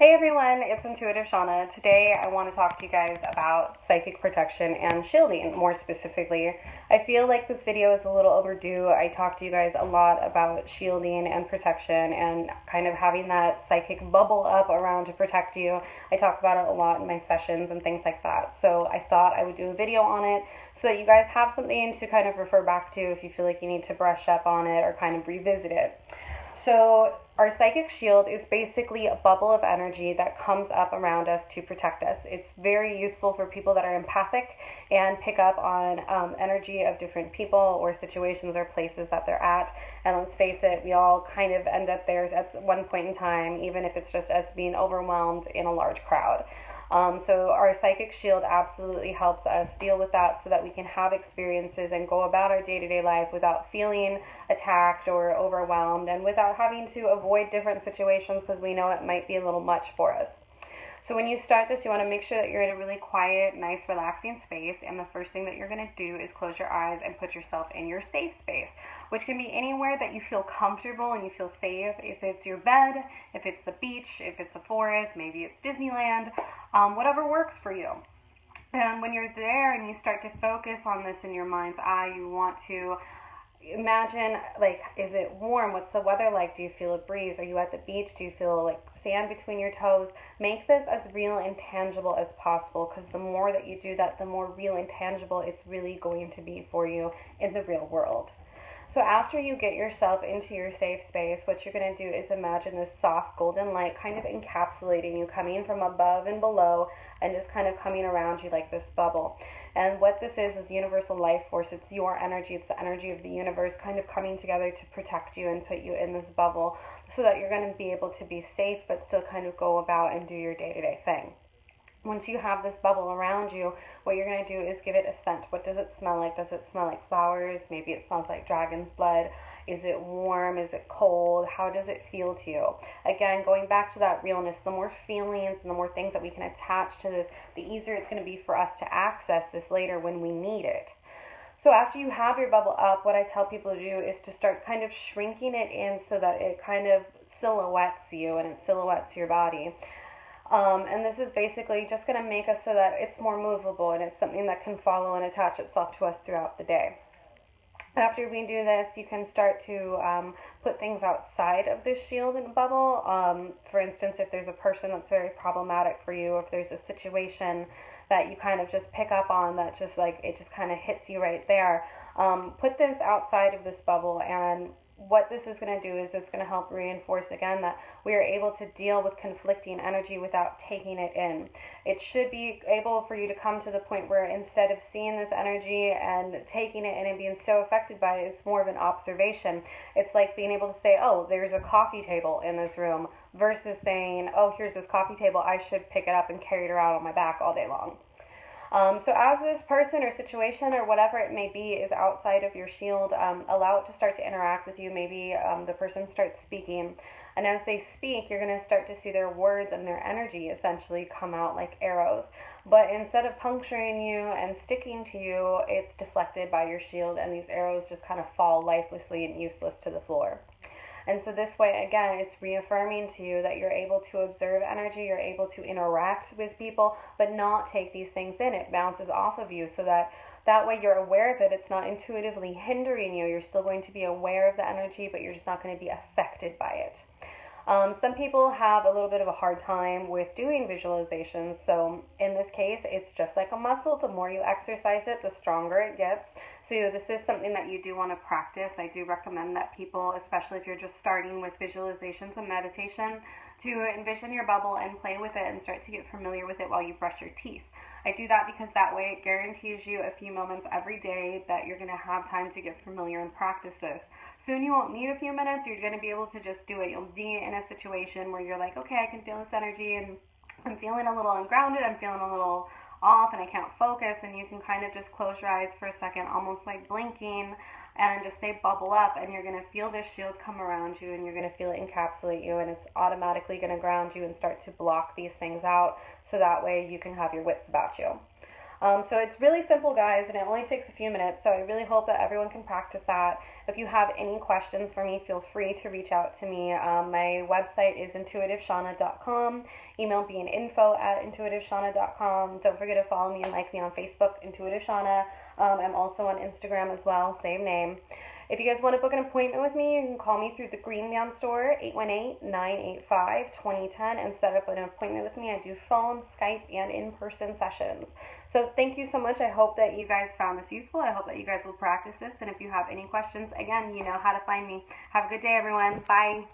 Hey everyone, it's Intuitive Shauna. Today I want to talk to you guys about psychic protection and shielding more specifically. I feel like this video is a little overdue. I talk to you guys a lot about shielding and protection and kind of having that psychic bubble up around to protect you. I talk about it a lot in my sessions and things like that. So I thought I would do a video on it so that you guys have something to kind of refer back to if you feel like you need to brush up on it or kind of revisit it. So our psychic shield is basically a bubble of energy that comes up around us to protect us. It's very useful for people that are empathic and pick up on energy of different people or situations or places that they're at. And let's face it, we all kind of end up there at one point in time, even if it's just us being overwhelmed in a large crowd. So our psychic shield absolutely helps us deal with that so that we can have experiences and go about our day-to-day life without feeling attacked or overwhelmed and without having to avoid different situations because we know it might be a little much for us. So when you start this, you want to make sure that you're in a really quiet, nice, relaxing space, and the first thing that you're going to do is close your eyes and put yourself in your safe space, which can be anywhere that you feel comfortable and you feel safe. If it's your bed, if it's the beach, if it's the forest, maybe it's Disneyland, whatever works for you. And when you're there and you start to focus on this in your mind's eye, you want to imagine, like, is it warm? What's the weather like? Do you feel a breeze? Are you at the beach? Do you feel like sand between your toes? Make this as real and tangible as possible, because the more that you do that, the more real and tangible it's really going to be for you in the real world. So after you get yourself into your safe space, what you're going to do is imagine this soft golden light kind of encapsulating you, coming from above and below and just kind of coming around you like this bubble. And what this is universal life force. It's your energy. It's the energy of the universe kind of coming together to protect you and put you in this bubble so that you're going to be able to be safe but still kind of go about and do your day-to-day thing. Once you have this bubble around you, what you're going to do is give it a scent. What does it smell like? Does it smell like flowers? Maybe it smells like dragon's blood. Is it warm? Is it cold? How does it feel to you? Again, going back to that realness, the more feelings and the more things that we can attach to this, the easier it's going to be for us to access this later when we need it. So after you have your bubble up, what I tell people to do is to start kind of shrinking it in so that it kind of silhouettes you and it silhouettes your body. And this is basically just going to make us so that it's more movable and it's something that can follow and attach itself to us throughout the day. After we do this, you can start to put things outside of this shield and bubble. For instance, if there's a person that's very problematic for you, if there's a situation that you kind of just pick up on that just like it just kind of hits you right there, put this outside of this bubble. And what this is going to do is it's going to help reinforce again that we are able to deal with conflicting energy without taking it in. It should be able for you to come to the point where instead of seeing this energy and taking it in and being so affected by it, it's more of an observation. It's like being able to say, oh, there's a coffee table in this room, versus saying, oh, here's this coffee table, I should pick it up and carry it around on my back all day long. So as this person or situation or whatever it may be is outside of your shield, allow it to start to interact with you. Maybe the person starts speaking, and as they speak, you're going to start to see their words and their energy essentially come out like arrows. But instead of puncturing you and sticking to you, it's deflected by your shield, and these arrows just kind of fall lifelessly and useless to the floor. And so this way, again, it's reaffirming to you that you're able to observe energy, you're able to interact with people, but not take these things in. It bounces off of you so that way you're aware of it. It's not intuitively hindering you. You're still going to be aware of the energy, but you're just not going to be affected by it. Some people have a little bit of a hard time with doing visualizations. So in this case, it's just like a muscle. The more you exercise it, the stronger it gets. So this is something that you do want to practice. I do recommend that people, especially if you're just starting with visualizations and meditation, to envision your bubble and play with it and start to get familiar with it while you brush your teeth. I do that because that way it guarantees you a few moments every day that you're going to have time to get familiar and practice this. Soon you won't need a few minutes. You're going to be able to just do it. You'll be in a situation where you're like, okay, I can feel this energy and I'm feeling a little ungrounded. I'm feeling a little off and I can't focus, and you can kind of just close your eyes for a second, almost like blinking, and just say bubble up, and you're going to feel this shield come around you, and you're going to feel it encapsulate you, and it's automatically going to ground you and start to block these things out, so that way you can have your wits about you. So it's really simple, guys, and it only takes a few minutes. So I really hope that everyone can practice that. If you have any questions for me, feel free to reach out to me. My website is intuitiveshauna.com. Email me at info@intuitiveshauna.com. Don't forget to follow me and like me on Facebook, Intuitive Shauna. I'm also on Instagram as well, same name. If you guys want to book an appointment with me, you can call me through the Green Man Store, 818-985-2010, and set up an appointment with me. I do phone, Skype, and in-person sessions. So thank you so much. I hope that you guys found this useful. I hope that you guys will practice this. And if you have any questions, again, you know how to find me. Have a good day, everyone. Bye.